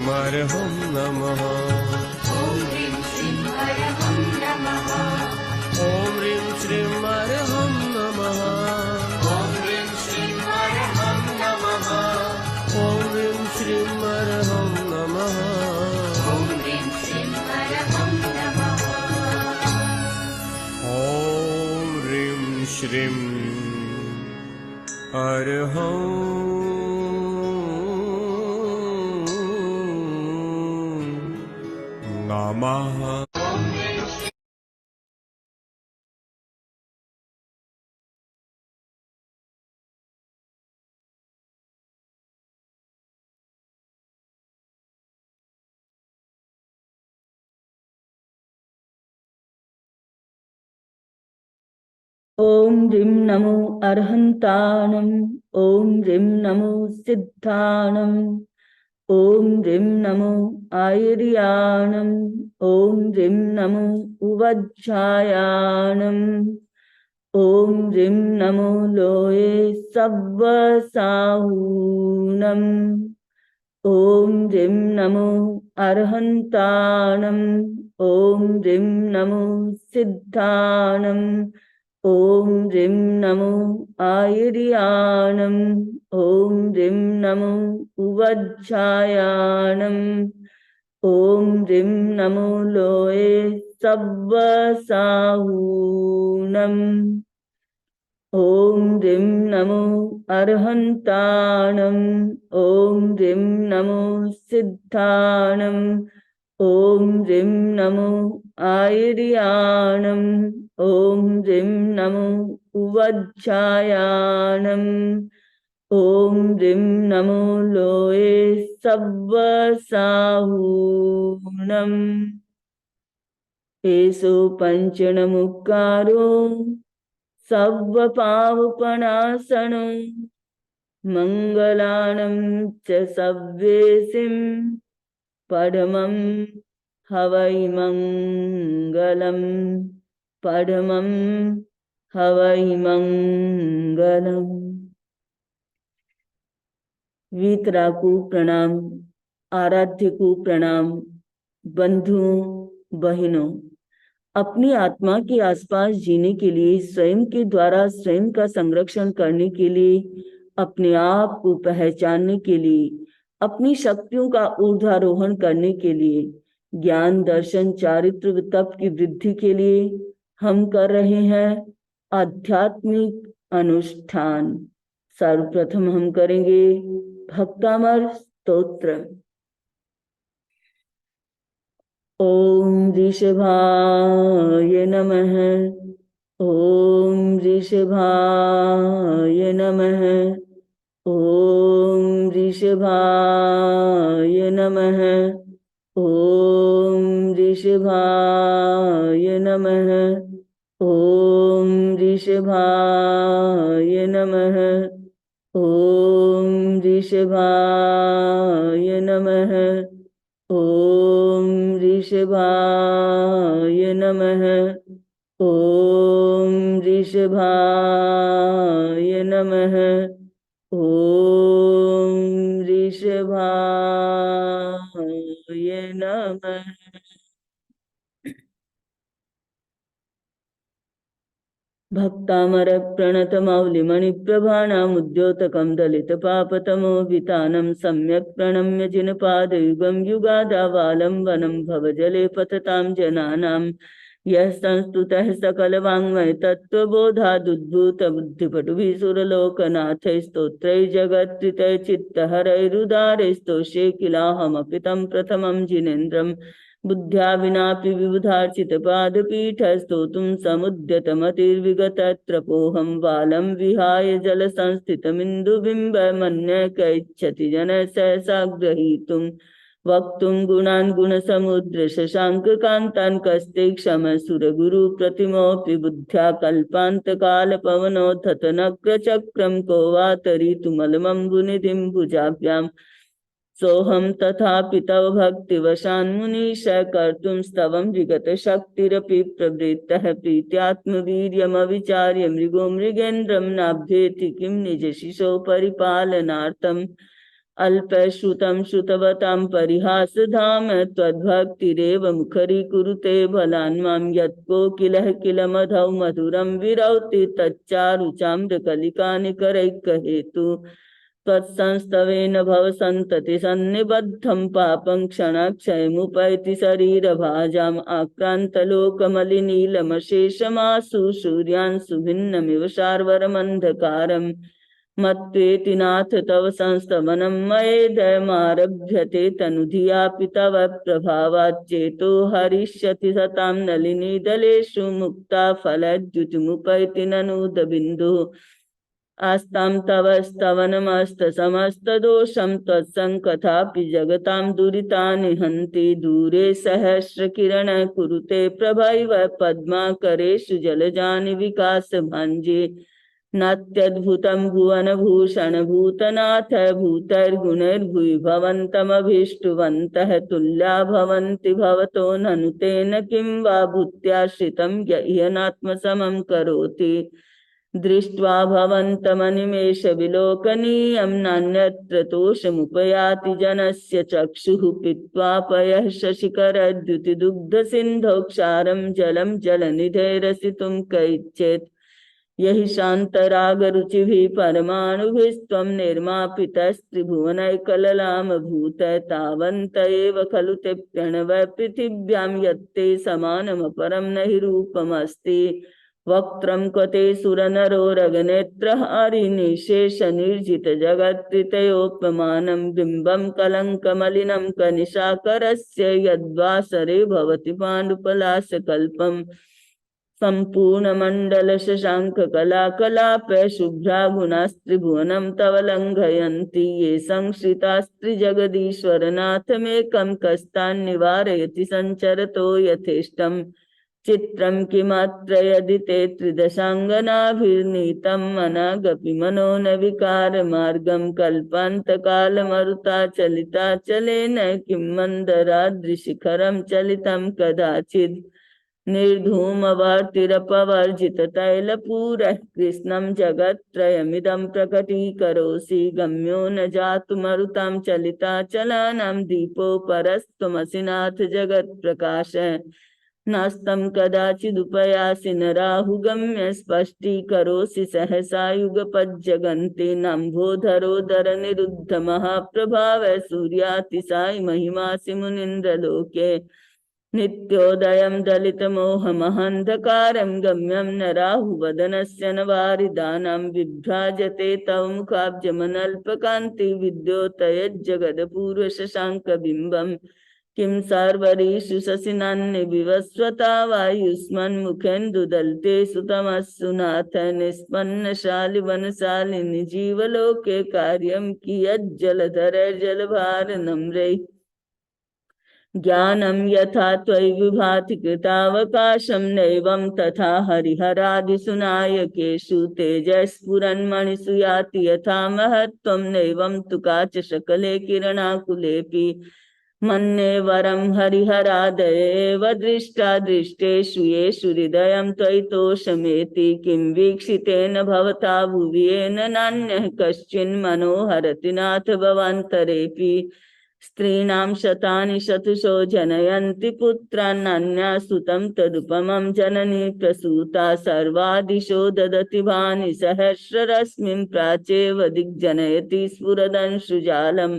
अर्हं नमः। ॐ ह्रीं श्रीं अर्हं नमः। ॐ ह्रीं श्रीं अर्हं नमः। ॐ ह्रीं श्रीं अर्हं नमः। ॐ ह्रीं श्रीं अर्हं नमः। ॐ ह्रीं श्रीं अर्हं नमः। ॐ ह्रीं श्रीं अर्हं नमः। ॐ ह्रीं नमो अर्हन्ताणम्। ॐ ह्रीं नमो सिद्धाणम्। ॐ ह्रीं नमो आयर्याणम्। ॐ ह्रीं नमो उवज्झायाणम्। ॐ ह्रीं नमो लोये सव्वसाहूनम्। ॐ ह्रीं नमो अर्हन्ताणम्। ॐ ह्रीं नमो सिद्धाणम्। ॐ ह्रीं नमो आयर्याणम्। ॐ ह्रीं नमो उवज्झायाणम्। ॐ ह्रीं नमो लोये सव्वसाहूनम्। ॐ ह्रीं नमो अर्हन्ताणम्। ॐ ह्रीं नमो सिद्धाणम्। ॐ ह्रीं नमो आयर्याणम्। ॐ ह्रीं नमो उवज्झायाणम्। ॐ ह्रीं नमो लोये सव्वसाहूनम्। एषो पञ्चणमुक्कारो सव्वपावपनाशनो मङ्गलानं च सव्येसिं परमं हवै मङ्गलम्। परमं हवै मङ्गलम्। वीतरा को प्रणाम, आराध्य को प्रणाम। बंधुओं बहनों, अपनी आत्मा के आसपास जीने के लिए, स्वयं के द्वारा स्वयं का संरक्षण करने के लिए, अपने आप को पहचानने के लिए, अपनी शक्तियों का ऊर्ध्वारोहण करने के लिए, ज्ञान दर्शन चारित्र तप की वृद्धि के लिए हम कर रहे हैं आध्यात्मिक अनुष्ठान। सर्वप्रथम हम करेंगे भक्तामर स्तोत्र। ॐ ऋषभाय नमः। ॐ ऋषभाय नमः। ॐ ऋषभाय नमः। ॐ ऋषभाय नमः। ॐ ऋषभाय नमः। ॐ ऋषभाय नमः। ॐ ऋषभाय नमः। ॐ ऋषभाय नमः। ॐ ऋषभाय नमः। भक्तामर प्रणत मौलिमणिप्रभाणामुद्योतकं दलितपापतमोभितानं सम्यक् प्रणम्य जिनपादयुगं युगादावालम्बनं भवजले पततां जनानां यः संस्तुतः सकलवाङ्मय तत्त्वबोधादुद्भूतबुद्धिपटुभिः सुरलोकनाथैः स्तोत्रैः जगत्प्रीतैः चित्तहरैरुदारैः स्तोष्ये किलाहमपि तं प्रथमं जिनेन्द्रम् बुद्ध्या विनापि विबुधार्चितपादपीठस्तोतुं समुद्यतमतिर्विगतत्रपोऽहं बालं विहाय जलसंस्थितमिन्दुबिम्बमन्यकैच्छति जनः सहसा ग्रहीतुं वक्तुं गुणान् गुणसमुद्र शशाङ्ककान्तान् कस्ते क्षमसुरगुरुप्रतिमोऽपि बुद्ध्या कल्पान्तकालपवनोत्थतनक्रचक्रं को वा तरीतुमलमम्बुनिधिं भुजाभ्याम् सोऽहं तथापि तव भक्तिवशान्मुनीश कर्तुं स्तवं विगतशक्तिरपि प्रवृत्तः प्रीत्यात्मवीर्यमविचार्य मृगो मृगेन्द्रं नाभ्येति किं निजशिशो परिपालनार्थम् अल्पश्रुतं श्रुतवतां परिहासधाम त्वद्भक्तिरेव मुखरीकुरुते भलान् मां यत्कोकिलः किल मधौ मधुरं विरौति तच्चारुचाम्रकलिकानिकरैकहेतु त्वत्संस्तवेन भवसन्तति सन्निबद्धं पापं क्षणाक्षयमुपैति शरीरभाजाम् आक्रान्तलोकमलिनीलमशेषमासु सूर्यांशु भिन्नमिव शार्वरमन्धकारम् मत्वेति नाथ तव संस्तवनं मयेदयमारभ्यते तनुधियापि तव प्रभावात् चेतो हरिष्यति सतां नलिनीदलेषु मुक्ता फलद्युतिमुपैति ननूदबिन्दुः आस्तां तव स्तवनमस्तसमस्तदोषं त्वत्सङ्कथापि जगतां दुरितानि हन्ति दूरे सहस्रकिरण कुरुते प्रभैव पद्माकरेषु जलजानि विकासभाञ्जे नात्यद्भुतं भुवनभूषण भूतनाथ भूतैर्गुणैर्भुवि भवन्तमभीष्टवन्तः तुल्या भवन्ति भवतो ननु तेन किं वा भूत्याश्रितं ह्यनात्मसमं करोति दृष्ट्वा भवन्तमनिमेष विलोकनीयं नान्यत्र तोषमुपयाति जनस्य चक्षुः पीत्वा पयः शशिकरद्युतिदुग्धसिन्धौ क्षारं जलं जलनिधैरसितुं कैच्छेत् यही शान्तरागरुचिभिः परमाणुभिस्त्वं निर्मापितस्त्रिभुवनैकललामभूत तावन्त एव खलु ते प्रणवः पृथिव्यां यत्ते समानमपरं न हि रूपमस्ति वक्त्रं क्वते सुरनरोरगनेत्रः हरिनिशेषनिर्जितजगत्त्रितयोपमानं बिम्बं कलङ्कमलिनं कनिशाकरस्य यद्वासरे भवति पाण्डुपलाशकल्पम् सम्पूर्णमण्डल शशाङ्ककलाकलाप शुभ्रा गुणास्त्रिभुवनं तव लङ्घयन्ति ये संश्रितास्त्रिजगदीश्वरनाथमेकं कस्तान्निवारयति सञ्चरतो यथेष्टं चित्रं किमत्र यदि ते त्रिदशाङ्गनाभिर्नीतं मनागपि मनो न विकारमार्गं कल्पान्तकालमरुताचलिताचलेन किं मन्दराद्रिशिखरं चलितं कदाचित् निर्धूमवर्तिरपवर्जिततैलपूरः कृष्णं जगत्त्रयमिदं प्रकटीकरोषि गम्यो न जातु मरुतां चलिताचलानां दीपो परस्त्वमसि नाथ जगत्प्रकाशः नास्तं कदाचिदुपयासि न राहुगम्य स्पष्टीकरोषि सहसा युगपज्जगन्ति नम्भोधरोदरनिरुद्ध महाप्रभाव सूर्यातिशायि महिमासि मुनीन्द्रलोके नित्योदयं दलितमोहमहन्धकारं गम्यं न राहुवदनस्य न वारिदानां विभ्राजते तव मुखाब्जमनल्पकान्ति विद्योतयज्जगदपूर्वशशाङ्कबिम्बं किं सर्वरीषु शशिनान्यविवस्वता वायुष्मन्मुखेन्दुदलितेषु तमस्सु नाथ निष्पन्नशालिवनशालिनि जीवलोके कार्यं कियज्जलधरैर्जलभारनम्रैः ज्ञानं यथा त्वयि विभाति कृतावकाशं नैवं तथा हरिहरादिषु नायकेषु तेजस्फुरन्मणिषु याति यथा महत्त्वं नैवं तु काचशकले किरणाकुलेऽपि मन्ये वरं हरिहरादयेव दृष्टा दृष्टेषु येषु हृदयं त्वयि तोषमेति किं वीक्षितेन भवता भुवि येन नान्यः कश्चिन्मनोहरति नाथ भवान्तरेऽपि स्त्रीणां शतानि शतुषो जनयन्ति पुत्रान्नान्या सुतं तदुपमं जननी प्रसूता सर्वादिशो ददति भानि सहस्ररश्मिं प्राचेव दिग्जनयति स्फुरदंशुजालं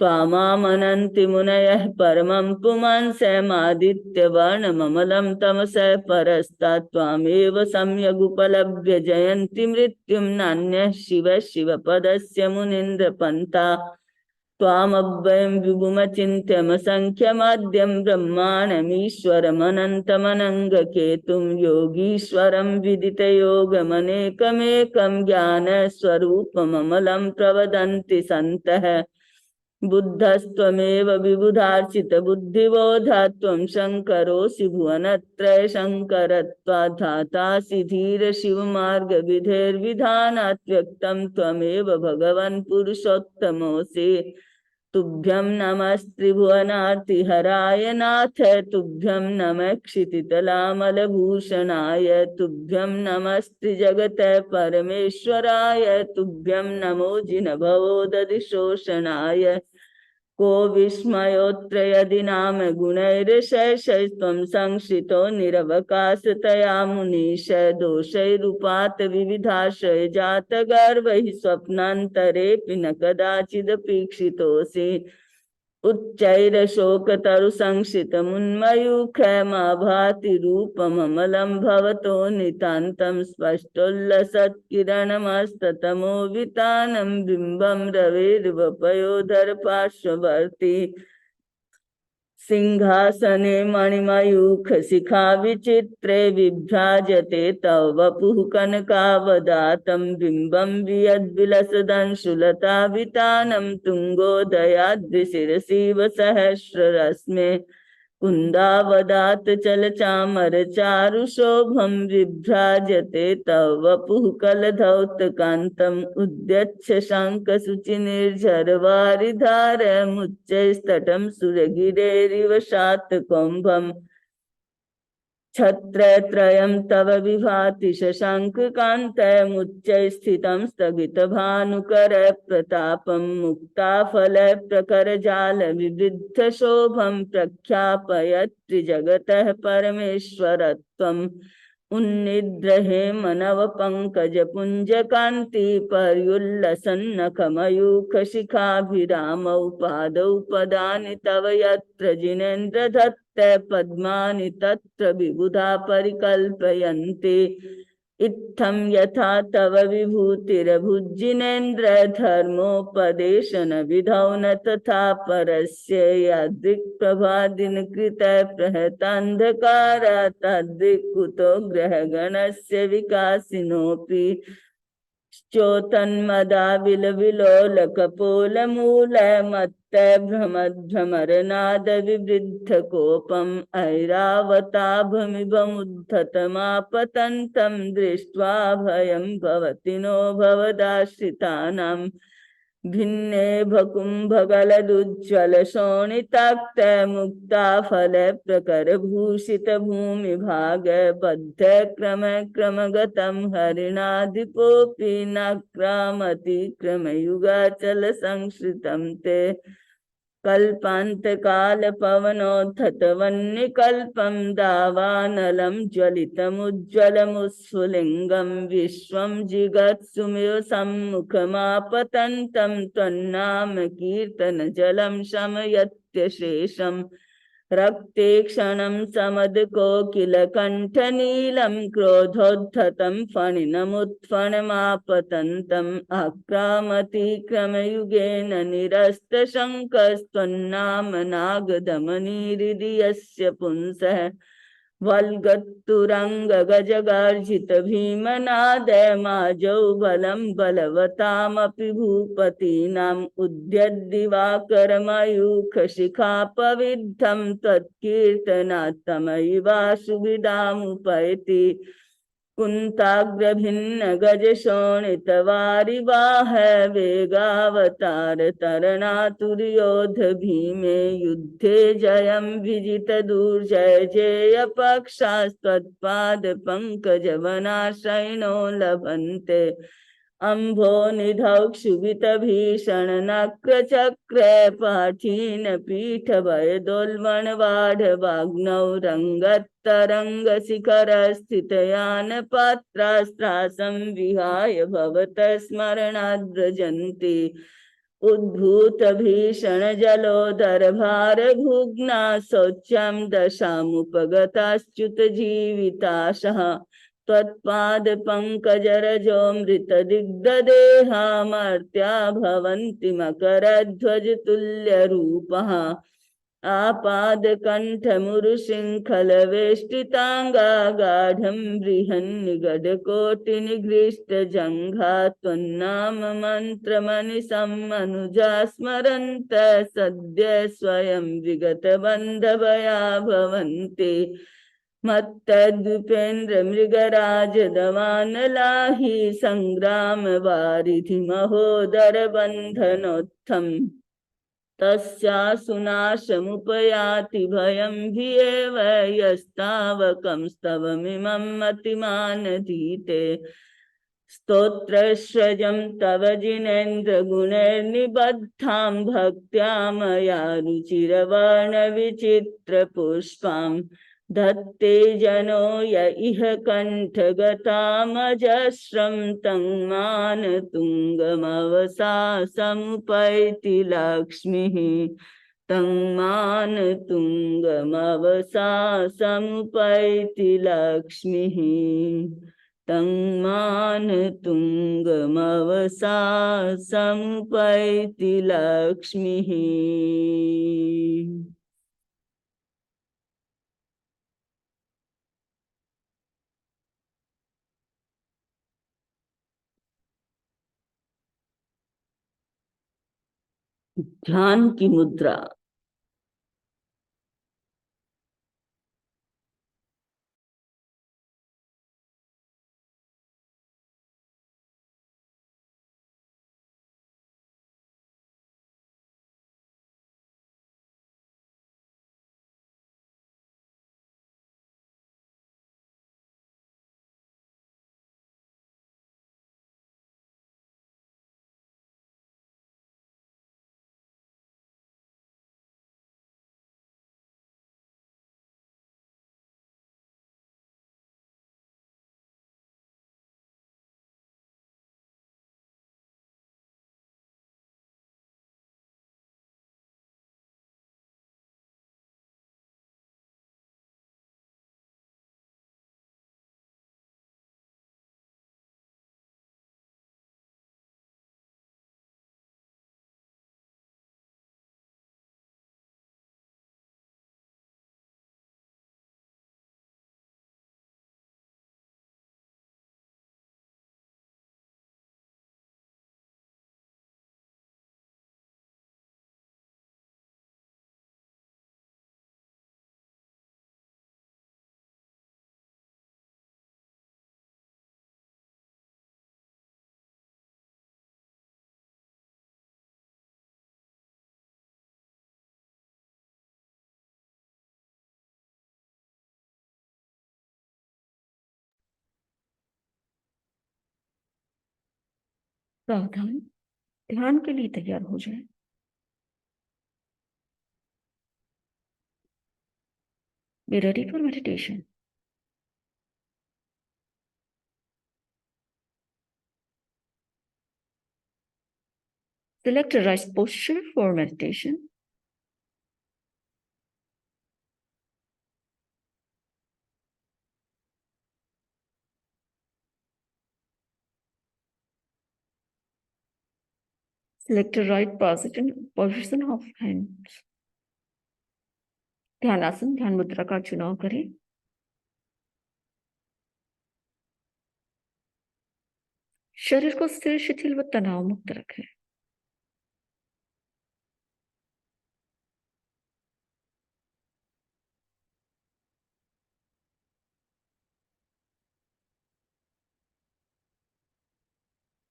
त्वामामनन्ति मुनयः परमं पुमांसमादित्यवर्णममलं तमसः परस्तात् त्वामेव सम्यगुपलभ्य जयन्ति मृत्युं नान्यः शिव शिवपदस्य मुनीन्द्रपन्था त्वामव्ययं विभुमचिन्त्यमसङ्ख्यमाद्यं ब्रह्माणमीश्वरमनन्तमनङ्गकेतुं योगीश्वरं विदितयोगमनेकमेकं ज्ञानस्वरूपममलं प्रवदन्ति सन्तः बुद्धस्त्वमेव विबुधार्चितबुद्धिबोधा त्वं शङ्करोऽसि भुवनत्रयशङ्करत्वात् धातासि धीरशिवमार्गविधेर्विधानात् व्यक्तं त्वमेव भगवन् पुरुषोत्तमोऽसि तुभ्यं नमस्त्रिभुवनार्तिहराय नाथ तुभ्यं नमः क्षितितलामलभूषणाय तुभ्यं नमस्त्रिजगत परमेश्वराय तुभ्यं नमो जिनभवोदधिशोषणाय को विस्मयोऽत्र यदि नाम गुणैर्शैषैस्त्वं संश्रितो निरवकाशतया मुनीश दोषैरुपात विविधाश्रय जातगर्वैः स्वप्नान्तरेऽपि न कदाचिदपीक्षितोऽसि उच्चैरशोकतरुसंश्रितमुन्मयूखमा भाति रूपममलं भवतो नितान्तं स्पष्टोल्लसत्किरणमस्ततमो वितानं बिम्बं रवेर्वपयोधर पार्श्ववर्ती सिंहासने मणिमयूख शिखा विचित्रे विभ्राजते तव वपुः कनकावदातं बिम्बं वियद्विलसदंशुलता वितानं तुङ्गोदयाद्रिशिरसिव सहस्ररश्मे कुन्दावदात चलचामर चारुशोभं विभ्राजते तव वपुः कलधौतकान्तम् उद्यच्छ शङ्खसुचिनिर्झरवारिधारमुच्चैस्तटं सुरगिरेरिव शातकौम्भम् छत्रत्रयं तव विभाति शशाङ्ककान्तमुच्चैः स्थितं स्थगितभानुकर प्रतापं मुक्ताफल प्रकरजाल विवृद्धशोभं प्रख्यापयत्रिजगतः परमेश्वरत्वम् उन्निद्रहे मनव पंकज पुंज कांति पर्युल्लसन्नखमयूख शिखाभिरामौ पादौ पदानि तव यत्र जिनेन्द्र दत्त पद्मानि तत्र विबुधा परिकल्पयन्ति इत्थं यथा तव विभूतिरभुज्जिनेन्द्र धर्मोपदेशन विधौ न तथा परस्य यादृक्प्रभादिन कृत प्रहतान्धकार तद्दिक्कुतो ग्रहगणस्य विकासिनोऽपि च्योतन्मदा विलोलकपोलमूल मत्त भ्रमद्भ्रमरनाद विवृद्ध कोपम ऐरावताभमिभमुद्धतमापतन्तं दृष्ट्वा भयं भवति नो भवदाश्रितानां भिन्ने भकुम्भगलदुज्ज्वल शोणिताक्त मुक्ताफल प्रकर भूषित भूमि भाग बद्ध क्रम क्रमगतं हरिणाधिपोऽपि नाक्रामति क्रमयुगाचल संश्रितं ते कल्पान्तकाल पवनोत्थत वह्निकल्पं दावानलं ज्वलितमुज्ज्वलमुस्फुलिङ्गं विश्वं जिगत्सुमेव सम्मुखमापतन्तं त्वन्नाम कीर्तनजलं शमयत्य शेषम् रक्ते क्षणं समदकोकिलकण्ठनीलं क्रोधोद्धतं फणिनमुत्फणमापतन्तम् आक्रामतिक्रमयुगेन निरस्तशङ्कस्त्वन्नाम नागदमनीहृदि यस्य पुंसः वल्गत्तुरङ्गगजगार्जित भीमनाद माजौ बलं बलवतामपि भूपतीनाम् उद्यद्दिवाकरमयूख शिखापविद्धं त्वत्कीर्तनात्तमयिवाशुभिदामुपैति कुन्ताग्रभिन्न गजशोणितवारिवाह वेगावतार तरणातुर्योध भीमे युद्धे जयं विजित दुर्जय जेय पक्षास्त्वत्पाद पंकजवनाश्रयिणो लभन्ते अम्भो निधौ क्षुभित भीषण नक्र चक्र पाठीन पीठ भयदोल्बण बाढ़ वाग्नौ रंगतरंग शिखर स्थितयान पात्रास्त्रासं विहाय भवत स्मरणाद्रजन्ति उद्भूत भीषण जलोदर भार भुग्ना शौच्यं दशामुपगताश्च्युत जीविताशः त्वत्पाद पंकजरजो मृत दिग्धदेहामर्त्या भवन्ति मकरध्वज तुल्य रूपः आपाद कंठ मुरुशृंखल वेष्टितांगा गाढ़ं बृहन्निगड कोटि निगृष्ट जंघा त्वन्नाम मंत्र मनिषं मनुजा स्मरन्त सद्य स्वयं विगत बन्धभया भवन्ति मत्तद्विपेन्द्र मृगराज दवान लाहि संग्राम वारिधि महोदर बंधनोत्थम तस्यासुनाशमुपयाति भयं हि एव यस्तावकं स्तवमिमं मतिमानधीते स्तोत्रस्वजं तव जिनेन्द्रगुणैर्निबद्धां भक्त्या मया रुचिरवर्णविचित्रपुष्पां धत्ते जनो य इह कण्ठगतामजस्रं तं मानतुङ्गमवसासमुपैति लक्ष्मीः तं मानतुङ्गमवसासमुपैति लक्ष्मीः तं मानतुङ्गमवसासमुपैति लक्ष्मीः। ध्यान की मुद्रा। सावधान, ध्यान के लिए तैयार हो जाए। Be ready for meditation. Select a right posture for meditation. Select a right position of hands. ध्यानासन, ध्यान मुद्रा का चुनाव करें। शरीर को स्थिर, शिथिल व तनाव मुक्त रखें।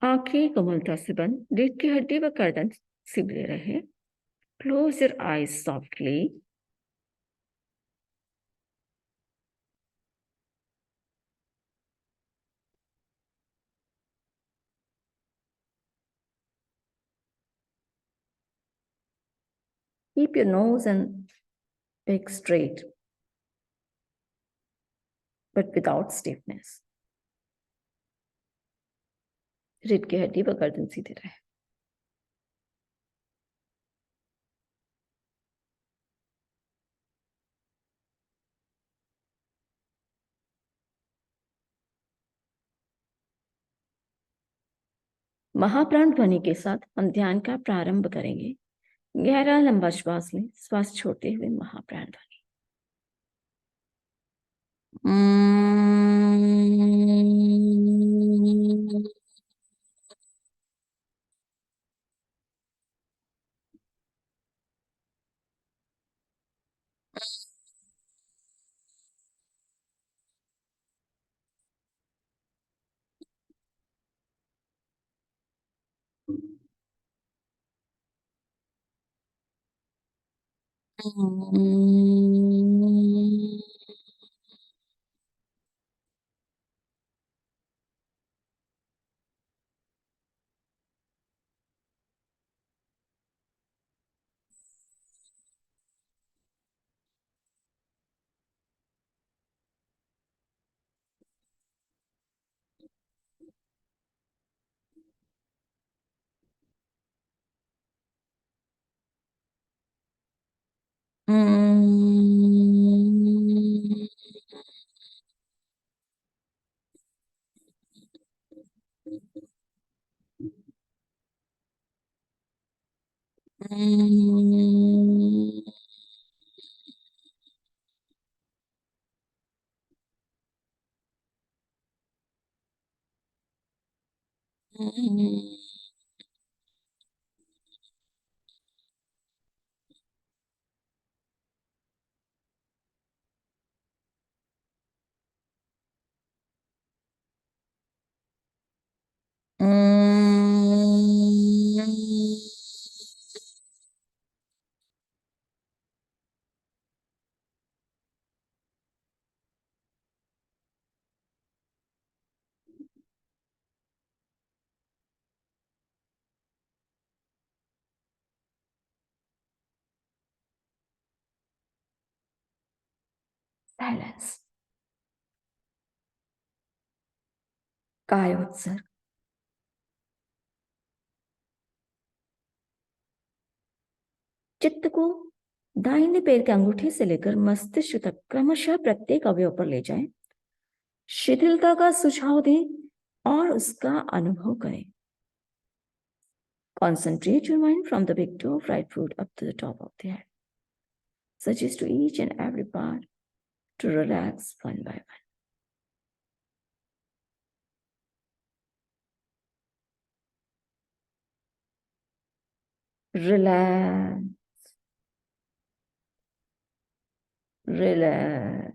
आंखें कोमलता से बंद, रीढ़ की हड्डी व गर्दन सीधे रहे। Close your eyes softly. Keep your nose and neck straight, but without stiffness. रीढ़ की हड्डी व गर्दन सीधे रहे। महाप्राण ध्वनि के साथ हम ध्यान का प्रारंभ करेंगे। गहरा लंबा श्वास लें, श्वास छोड़ते हुए महाप्राण ध्वनि। साइलेंस, कायोत्सर्ग, चित्त को दाहिने पैर के अंगूठे से लेकर मस्तिष्क तक क्रमशः प्रत्येक अवयव पर ले जाएं, शिथिलता का सुझाव दें और उसका अनुभव करें. Concentrate your mind from the big toe of right foot up to the top of the head. Suggest to each and every part to relax one by one. Relax, relax.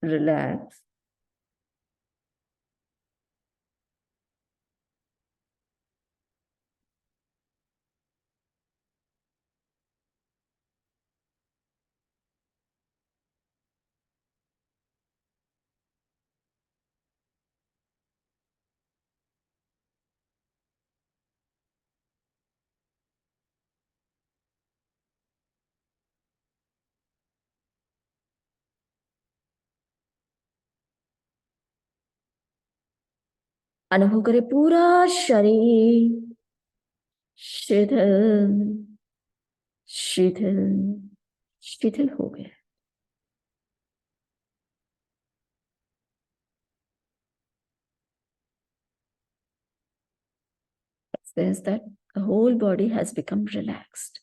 Relax. अनुभव करें पूरा शरीर शिथिल शिथिल शिथिल हो गया. It says that the whole body has become relaxed.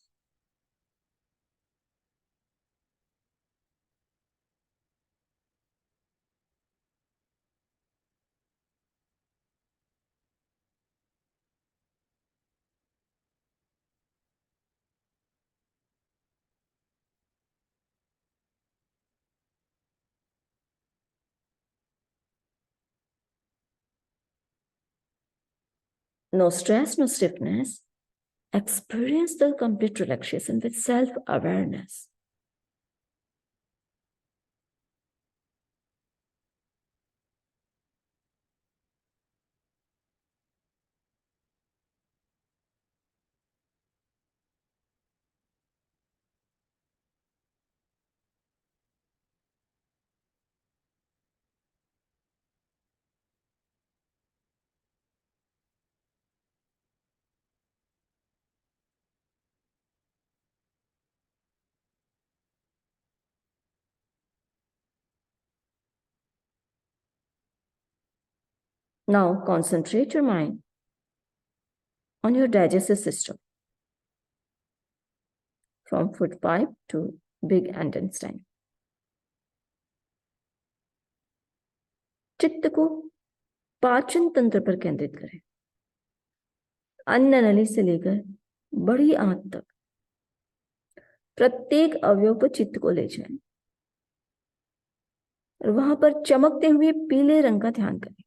No stress, no stiffness. Experience the complete relaxation with self-awareness. Now concentrate your mind on your digestive system, from food pipe to big intestine. चित्त को पाचन तंत्र पर केंद्रित करें. अन्न नली से लेकर बड़ी आंत तक प्रत्येक अवयव पर चित्त को ले जाएं. और वहां पर चमकते हुए पीले रंग का ध्यान करें।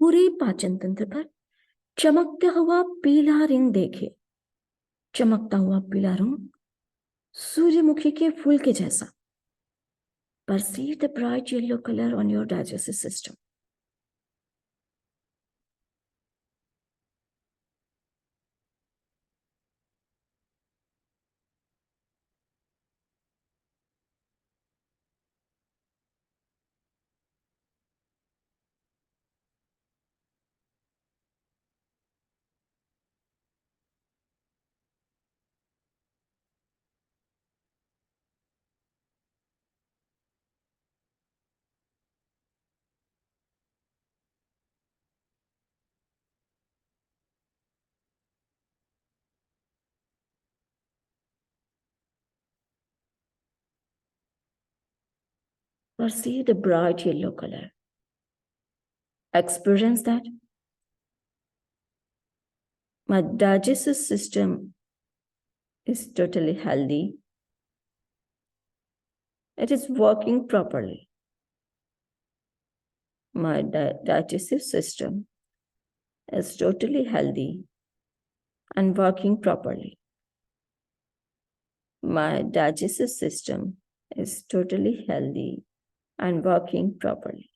पूरे पाचन तंत्र पर चमकता हुआ पीला रंग देखे। चमकता हुआ पीला रंग सूर्यमुखी के फूल के जैसा। Perceive the bright yellow color on your digestive system. Perceive the bright yellow color. Experience that. My digestive system is totally healthy. It is working properly. My digestive system is totally healthy and working properly. My digestive system is totally healthy and working properly.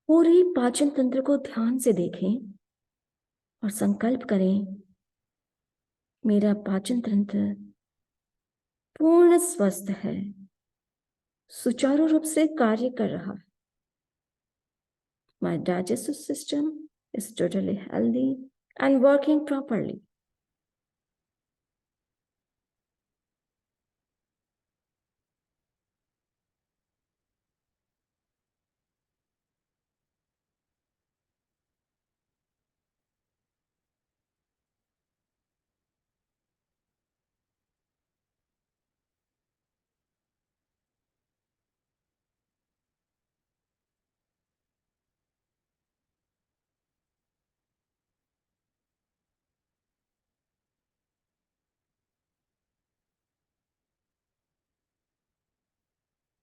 पूरे पाचन तंत्र को ध्यान से देखें और संकल्प करें, मेरा पाचन तंत्र पूर्ण स्वस्थ है, सुचारू रूप से कार्य कर रहा है। My digestive system is totally healthy and working properly.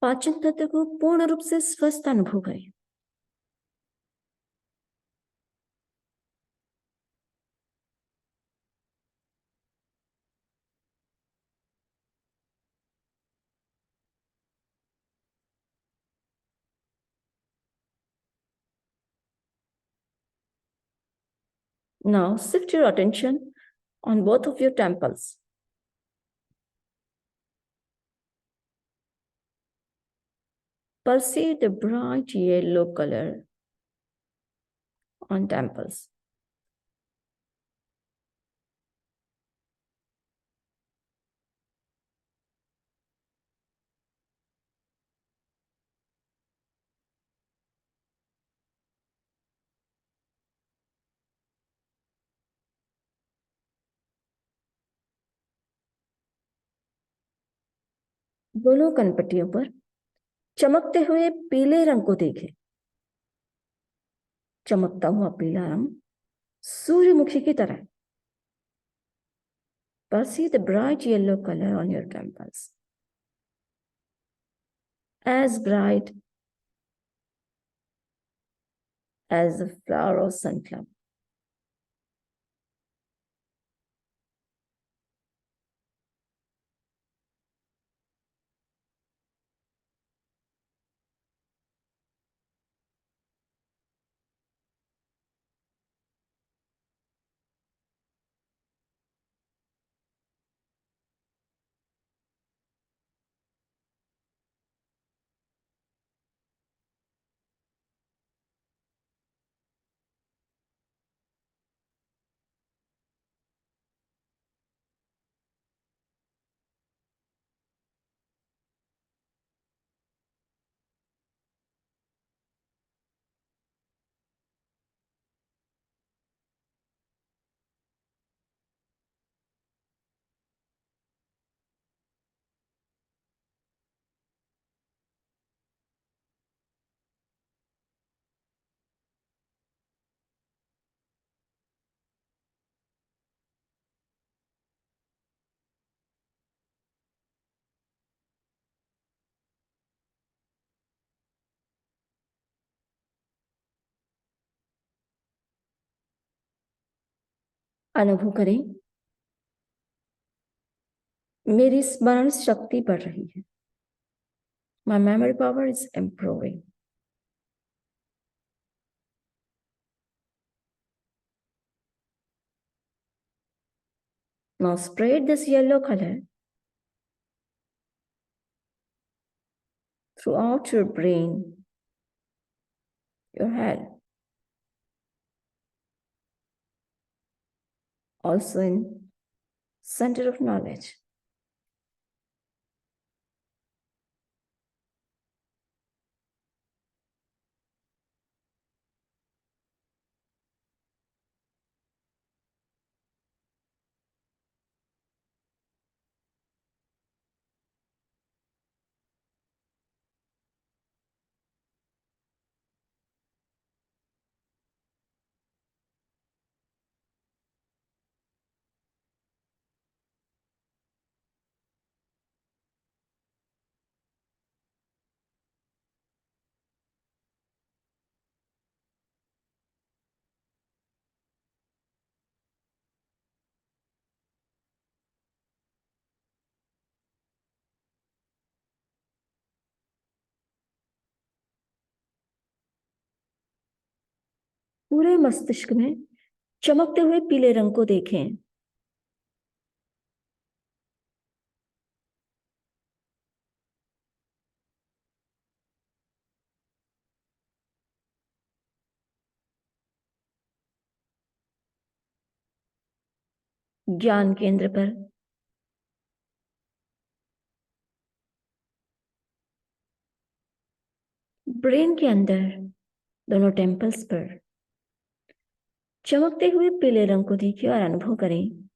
पाचन तंत्र को पूर्ण रूप से स्वस्थ अनुभव करें। Now shift your attention on both of your temples. Perceive the bright yellow color on temples. दोनों कनपट्टियों पर चमकते हुए पीले रंग को देखें। चमकता हुआ पीला रंग सूर्यमुखी की तरह। Perceive the bright yellow color on your temples, as bright as the flower of sunflower. अनुभव करें, मेरी स्मरण शक्ति बढ़ रही है। My memory power is improving. Now spread this yellow color throughout your brain, your head, also in center of knowledge. पूरे मस्तिष्क में चमकते हुए पीले रंग को देखें। ज्ञान केंद्र पर ब्रेन के अंदर दोनों टेम्पल्स पर चमकते हुए पीले रंग को देखिए और अनुभव करें।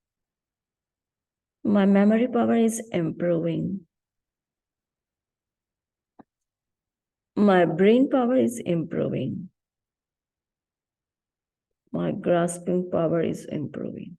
My memory power is improving. My brain power is improving. My grasping power is improving.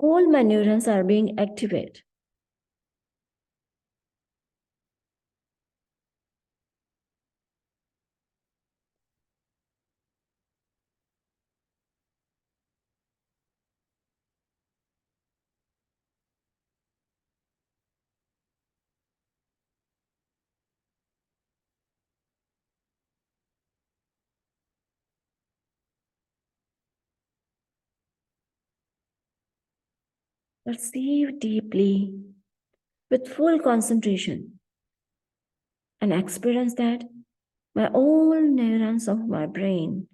All my neurons are being activated. Perceive deeply with full concentration and experience that all neurons of my brain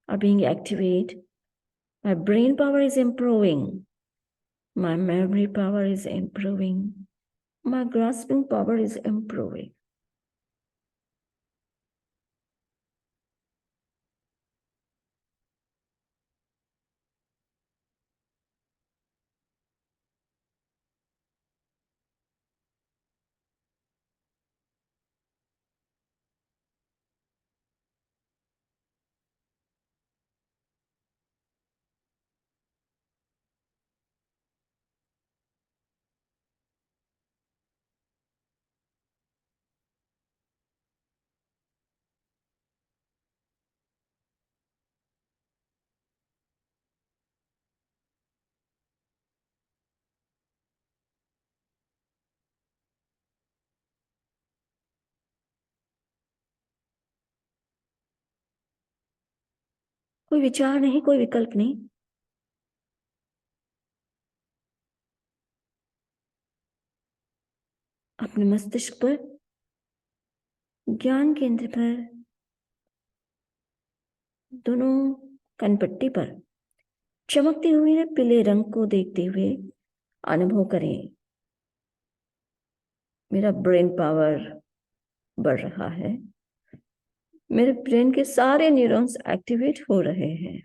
are being activated. My brain power is improving. My memory power is improving. My grasping power is improving. कोई विचार नहीं, कोई विकल्प नहीं। अपने मस्तिष्क पर, ज्ञान केंद्र पर, दोनों कनपट्टी पर चमकते हुए पीले रंग को देखते हुए अनुभव करें। मेरा ब्रेन पावर बढ़ रहा है। मेरे ब्रेन के सारे न्यूरॉन्स एक्टिवेट हो रहे हैं।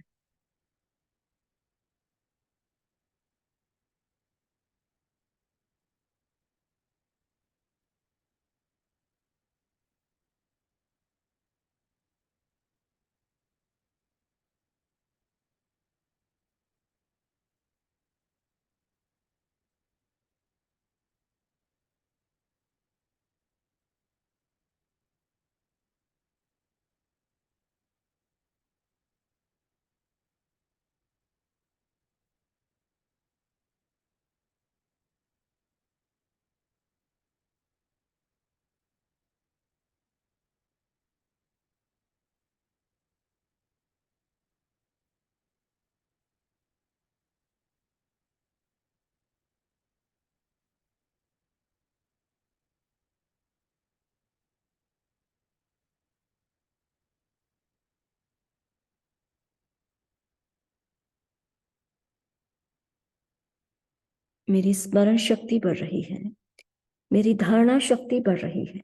मेरी स्मरण शक्ति बढ़ रही है। मेरी धारणा शक्ति बढ़ रही है।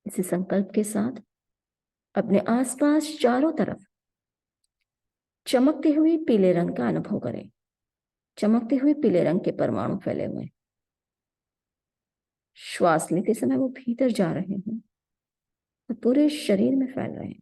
इसी संकल्प के साथ अपने आसपास चारों तरफ चमकते हुए पीले रंग का अनुभव करें। चमकते हुए पीले रंग के परमाणु फैले हुए। श्वास लेते समय वो भीतर जा रहे हैं और पूरे शरीर में फैल रहे हैं।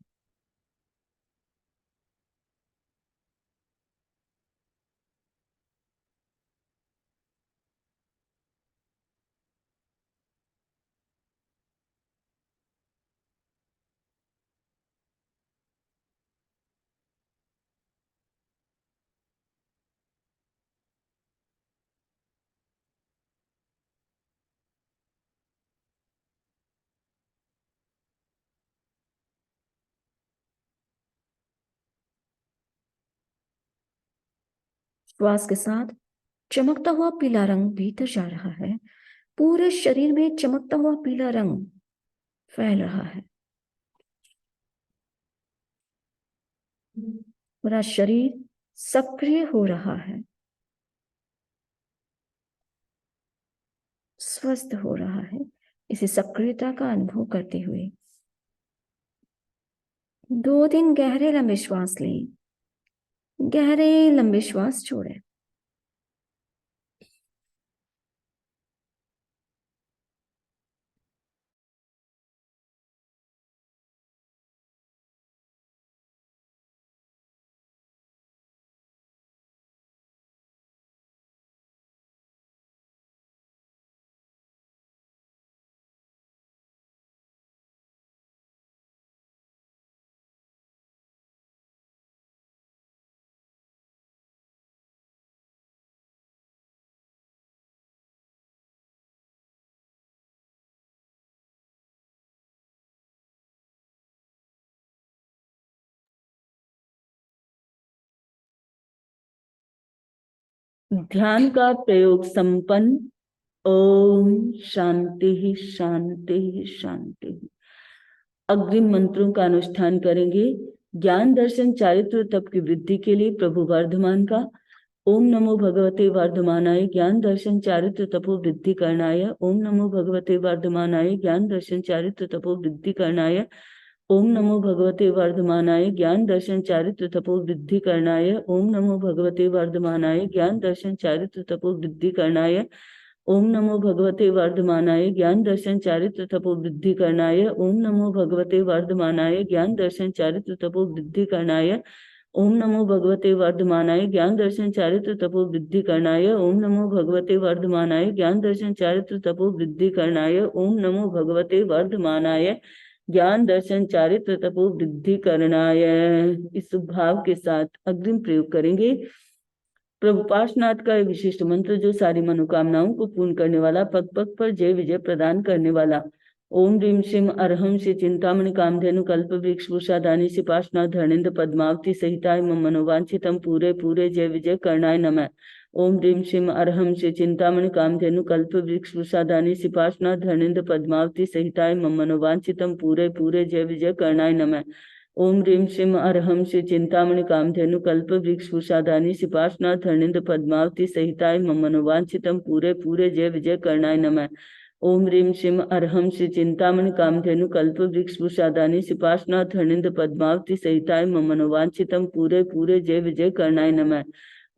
श्वास के साथ चमकता हुआ पीला रंग भीतर जा रहा है। पूरे शरीर में चमकता हुआ पीला रंग फैल रहा है। पूरा शरीर सक्रिय हो रहा है, स्वस्थ हो रहा है। इसी सक्रियता का अनुभव करते हुए 2 दिन गहरे लंबे श्वास लें। गहरे लंबे श्वास छोड़ें। ध्यान का प्रयोग संपन्न। ओम शांति शांति शांति। अग्रिम मंत्रों का अनुष्ठान करेंगे। ज्ञान दर्शन चारित्र तप की वृद्धि के लिए प्रभु वर्धमान का। ओम नमो भगवते वर्धमानाय ज्ञान दर्शन चारित्र तपो वृद्धि करणाय। ओम नमो भगवते वर्धमानाय ज्ञान दर्शन चारित्र तपो वृद्धि करणाय। ओम नमो भगवते वर्धमानाय ज्ञान दर्शन चारित्र तपो वृद्धि करणाय। ओम नमो भगवते वर्धमानाय ज्ञान दर्शन चारित्र तपो वृद्धि करणाय। ओम नमो भगवते वर्धमानाय ज्ञान दर्शन चारित्र तपो वृद्धि करणाय। ओम नमो भगवते वर्धमानाय ज्ञान दर्शन चारित्र तपो वृद्धि करणाय। ओम नमो भगवते वर्धमानाय ज्ञान दर्शन चारित्र तपो वृद्धि करणाय। ओम नमो भगवते वर्धमानाय ज्ञान दर्शन चारित्र तपो वृद्धि करणाय। ओम नमो भगवते वर्धमानाय ज्ञान दर्शन चारित्र तपो वृद्धि करणाय। इस भाव के साथ अग्रिम प्रयोग करेंगे। प्रभु पार्श्वनाथ का विशिष्ट मंत्र जो सारी मनोकामनाओं को पूर्ण करने वाला, पग पग पर जय विजय प्रदान करने वाला। ओम ह्रीं श्रीं अर्हं श्री चिंतामणि कामधेनु कल्प वृक्ष वृषादानी श्री पार्श्वनाथ धरणेन्द्र पद्मावती सहिताय मम मनोवांछितम पूरे पूरे जय विजय करणाय नमः। ओम ह्रीं श्रीं अर्हं श्री चिंतामणि कामधेनु कल्प वृक्ष वृषादानी श्री पार्श्वनाथ धरणेन्द्र पद्मावती सहिताय मम मनोवांछितम पूरे पूरे जय विजय करणाय नमः। ओम ह्रीं श्रीं अर्हं श्री चिंतामणि कामधेनु कल्प वृक्ष वृषादानी श्री पार्श्वनाथ धरणेन्द्र पद्मावती सहिताय मम मनोवांछितम पूरे पूरे जय विजय करणाय नमः। ओम ह्रीं श्रीं अर्हं श्री चिंतामणि कामधेनु कल्प वृक्ष वृषादानी श्री पार्श्वनाथ धरणेन्द्र पद्मावती सहिताय मम मनोवांछितम पूरे पूरे जय विजय करणाय नमः।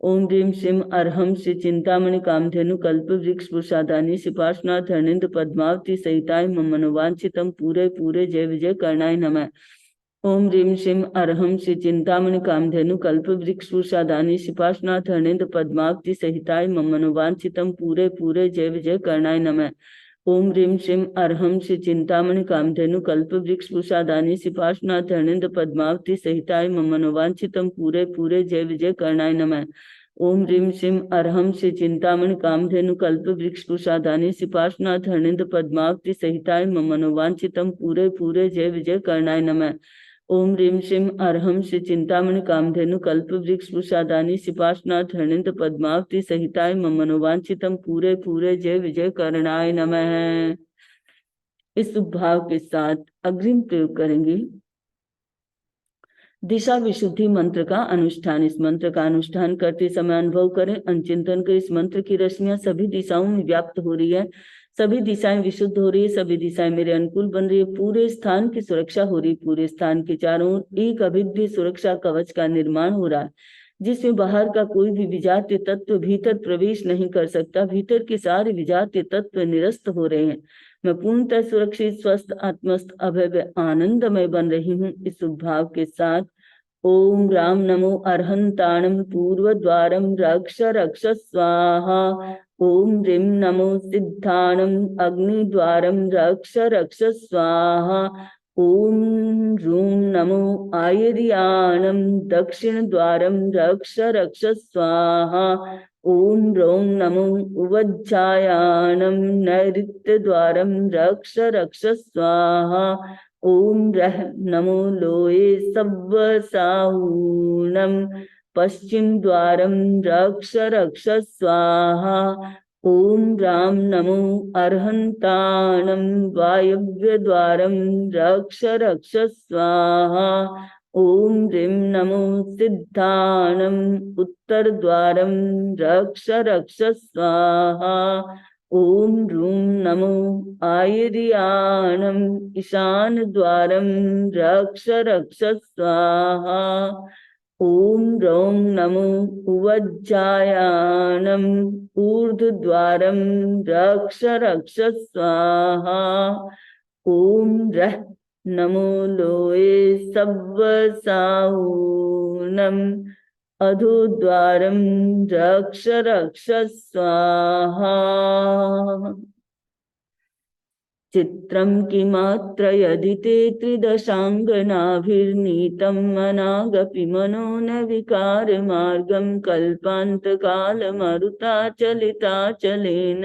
ओम ह्रीं श्रीं अर्हं श्री चिंतामणि कामधेनु कल्प वृक्ष वृषादानी श्री पार्श्वनाथ धरणेन्द्र पद्मावती सहिताय मम मनोवांछितम पूरे पूरे जय विजय करणाय नमः। ओम ह्रीं श्रीं अर्हं श्री चिंतामणि कामधेनु कल्प वृक्ष वृषादानी श्री पार्श्वनाथ धरणेन्द्र पद्मावती सहिताय मम मनोवांछितम पूरे पूरे जय विजय करणाय नमः। ओम ह्रीं श्रीं अर्हं श्री चिंतामणि कामधेनु कल्प वृक्ष वृषादानी श्री पार्श्वनाथ धरणेन्द्र पद्मावती सहिताय मम मनोवांछितम पूरे पूरे जय विजय करणाय नमः। ओम ह्रीं श्रीं अर्हं श्री चिंतामणि कामधेनु कल्प वृक्ष वृषादानी श्री पार्श्वनाथ धरणेन्द्र पद्मावती सहिताय मम मनोवांछितम पूरे पूरे जय विजय करणाय नमः। ओम ह्रीं श्रीं अर्हं श्री चिंतामणि कामधेनु कल्प वृक्ष वृषादानी श्री पार्श्वनाथ धरणेन्द्र पद्मावती सहिताय मम मनोवांछितम पूरे पूरे जय विजय करणाय नमः। इस भाव के साथ अग्रिम प्रयोग करेंगे। दिशा विशुद्धि मंत्र का अनुष्ठान। इस मंत्र का अनुष्ठान करते समय अनुभव करें, अनचिंतन करें, इस मंत्र की रश्मियां सभी दिशाओं में व्याप्त हो रही है, सभी दिशाएं विशुद्ध हो रही है, सभी दिशाएं मेरे अनुकूल बन रही है, पूरे स्थान की सुरक्षा हो रही है, पूरे स्थान के चारों ओर एक अभिद्य सुरक्षा कवच का निर्माण हो रहा है, जिसमें बाहर का कोई भी विजातीय तत्व भीतर प्रवेश नहीं कर सकता। भीतर के सारे विजातीय तत्व निरस्त हो रहे हैं। मैं पूर्णतः सुरक्षित, स्वस्थ, आत्मस्थ, अभय, आनंदमय बन रही हूँ। इस भाव के साथ ओम राम नमो अर्हंताणं पूर्व द्वारम रक्ष रक्ष स्वाहा। ओम ह्रीं नमो सिद्धाणं अग्नि द्वारम रक्ष रक्ष स्वाहा। ओम ह्रूं नमो आयर्याणं दक्षिण द्वारम रक्ष रक्ष स्वाहा। ओम ह्रौं नमो उवज्जायाणं नैऋत्य द्वारम रक्ष रक्ष स्वाहा। ओम रः नमो लोये सव्वसाहूणं पश्चिम द्वारम रक्ष रक्ष स्वाहा। ओम राम नमो अर्हंताणं वायव्य द्वारम रक्ष रक्ष स्वाहा। ओम ह्रीं नमो सिद्धाणं उत्तर द्वारम रक्ष रक्ष स्वाहा। ओम ह्रूं नमो आयर्याणं ईशान द्वारम रक्ष रक्ष स्वाहा। ओम ह्रौं नमो उवज्जायाणं ऊर्ध्वद्वारं रक्ष रक्ष स्वाहा। ओम रः नमो लोये सव्वसाहूणं अधोद्वारं रक्ष रक्ष स्वाहा। चित्रं किमात्र यदि ते त्रिदशाङ्गनाभिर्नीतम् अनागपि मनो न विकारमार्गं कल्पान्तकालमरुताचलिताचलेन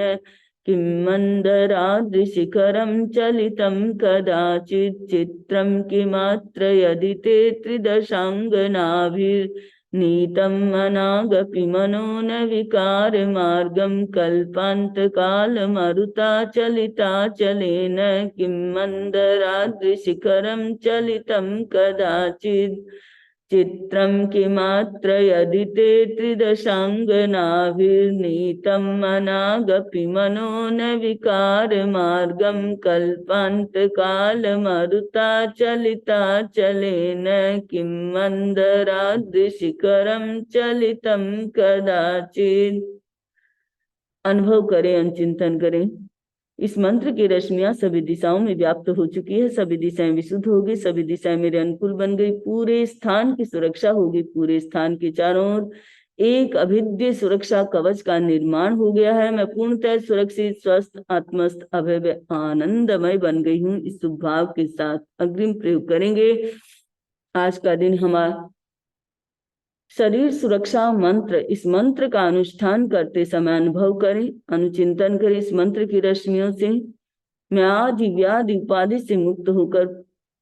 किं मन्दराद्रिशिखरं चलितं कदाचित्। चित्रं किमात्र यदि ते त्रिदशाङ्गनाभिर् नीतम् अनागपि मनो न विकार मार्गं कल्पान्तकालमरुता चलिता चलेन किं मन्दराद्रिशिखरं चलितं कदाचित् चित्रं किमात्र यदि ते त्रिदशाङ्गनाभिर्नीतम् अनागपि मनो न विकार मार्गं कल्पान्तकालमरुता चलिता चलेन किं मन्दराद्रिशिखरं चलितं कदाचित्। अनुभव करें, चिंतन करें। इस मंत्र की रश्मियां सभी दिशाओं में व्याप्त हो चुकी है। सभी दिशाएं विशुद्ध होगी, सभी दिशाएं मेरे अनुकूल बन गई। पूरे स्थान की सुरक्षा होगी। पूरे स्थान के चारों ओर एक अभिद्य सुरक्षा कवच का निर्माण हो गया है। मैं पूर्णतः सुरक्षित, स्वस्थ, आत्मस्थ, अभय, आनंदमय बन गई हूँ। इस शुभ भाव के साथ अग्रिम प्रयोग करेंगे। आज का दिन हमारा शरीर सुरक्षा मंत्र, इस मंत्र का अनुष्ठान करते समय अनुभव करें, अनुचिंतन करें। इस मंत्र की रश्मियों से मैं आदि व्याधि उपाधि से मुक्त होकर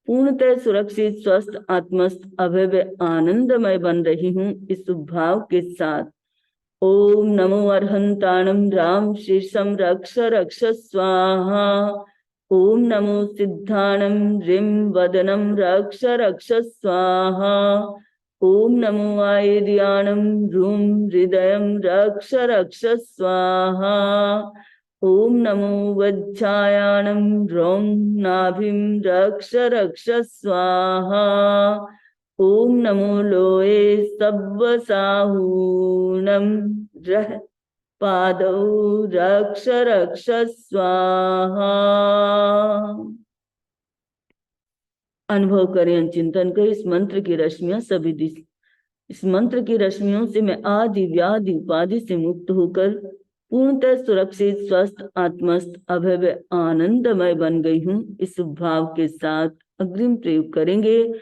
पूर्णतः सुरक्षित, स्वस्थ, आत्मस्थ, अभय, आनंदमय बन रही हूँ। इस शुभ भाव के साथ ओम नमो अर्हंताणं राम शीर्षम रक्ष रक्ष स्वाहा। ओम नमो सिद्धाणं ह्रीं वदनं रक्ष रक्ष स्वाहा। ओम नमो आयर्याणं ह्रूं हृदयं रक्ष रक्ष स्वाहा। ओम नमो वज्रायाणं ह्रौं नाभिं रक्ष रक्ष स्वाहा। ओम नमो लोये सब्बसाहूणं रः पादौ रक्ष रक्ष स्वाहा। अनुभव करें, चिंतन करें। इस मंत्र की रश्मियां सभी दिश, इस मंत्र की रश्मियों से मैं आदि व्याधि उपाधि से मुक्त होकर पूर्णतः सुरक्षित, स्वस्थ, आत्मस्थ, अभय, आनंदमय बन गई हूँ। इस भाव के साथ अग्रिम प्रयोग करेंगे।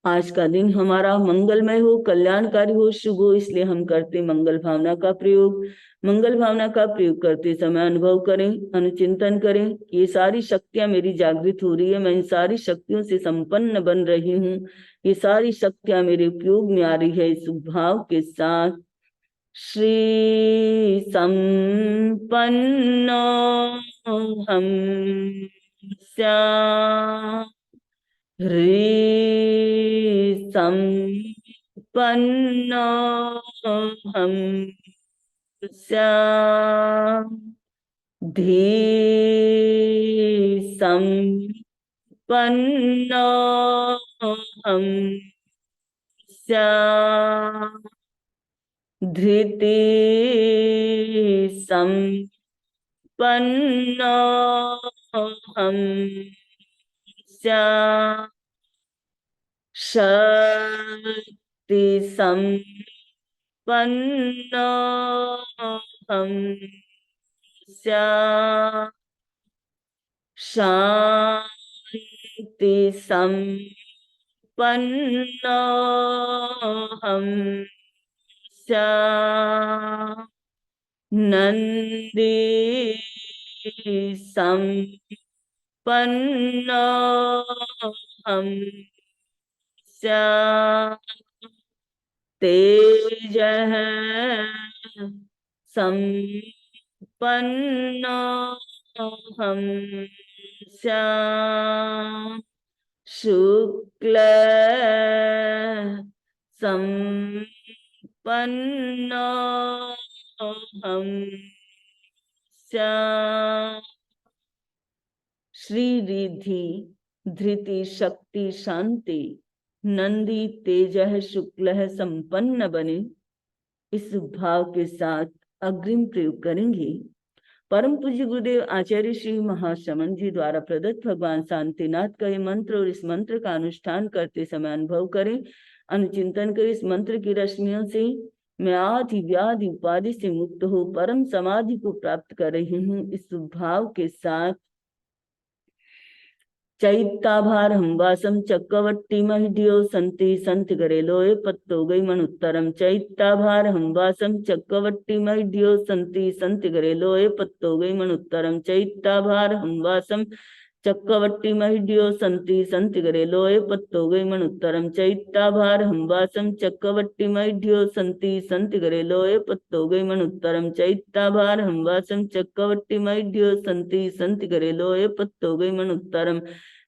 आज का दिन हमारा मंगलमय हो, कल्याणकारी हो, शुभ हो, इसलिए हम करते मंगल भावना का प्रयोग। मंगल भावना का प्रयोग करते समय अनुभव करें, अनुचिंतन करें कि ये सारी शक्तियां मेरी जागृत हो रही है, मैं इन सारी शक्तियों से संपन्न बन रही हूँ, ये सारी शक्तियां मेरे उपयोग में आ रही है। इस भाव के साथ श्री संपन्नो हम स्या ह्री संपन्नो हम स्याम धी संपन्नो हम स्याम धृति संपन्नो हम स्याम शक्ति संपन्नो हम स्याम शांति संपन्नो हम स्याम नंदी संपन्नो हम स्याम तेज संपन्नो हम स्याम शुक्ल संपन्नो हम स्याम श्री रिद्धि धृति शक्ति शांति नंदी तेजः शुक्ल संपन्न बने। इस भाव के साथ अग्रिम प्रयोग करेंगे। परम पूज्य गुरुदेव आचार्य श्री महाशमन जी द्वारा प्रदत्त भगवान शांतिनाथ का ये मंत्र और इस मंत्र का अनुष्ठान करते समय अनुभव करें, अनुचिंतन करें। इस मंत्र की रश्मियों से मैं आदि व्याधि उपाधि से मुक्त हो परम समाधि को प्राप्त कर रही हूँ। इस भाव के साथ चैत्ताभार हमवासम चक्रवर्ती महिड्यो संति संत गरेलोय पत्तो गई मन उत्तरम। चैत्ताभार हमवासम चक्रवर्ती महिड्यो संति संत गरेलोय पत्तो गई मन उत्तरम। चैत्ताभार हमवासम चक्रवट्टी महिड्यो संति संति करे लोए पत्तो गई मन उत्तरम चैत्ताभार हमवासम चक्रवट्टी महिड्यो संति संति करे लोए पत्तो गई मन उत्तरम चैत्ताभार हमवासम चक्रवट्टी महिड्यो संति संति करे लोए पत्तो गई मन उत्तरम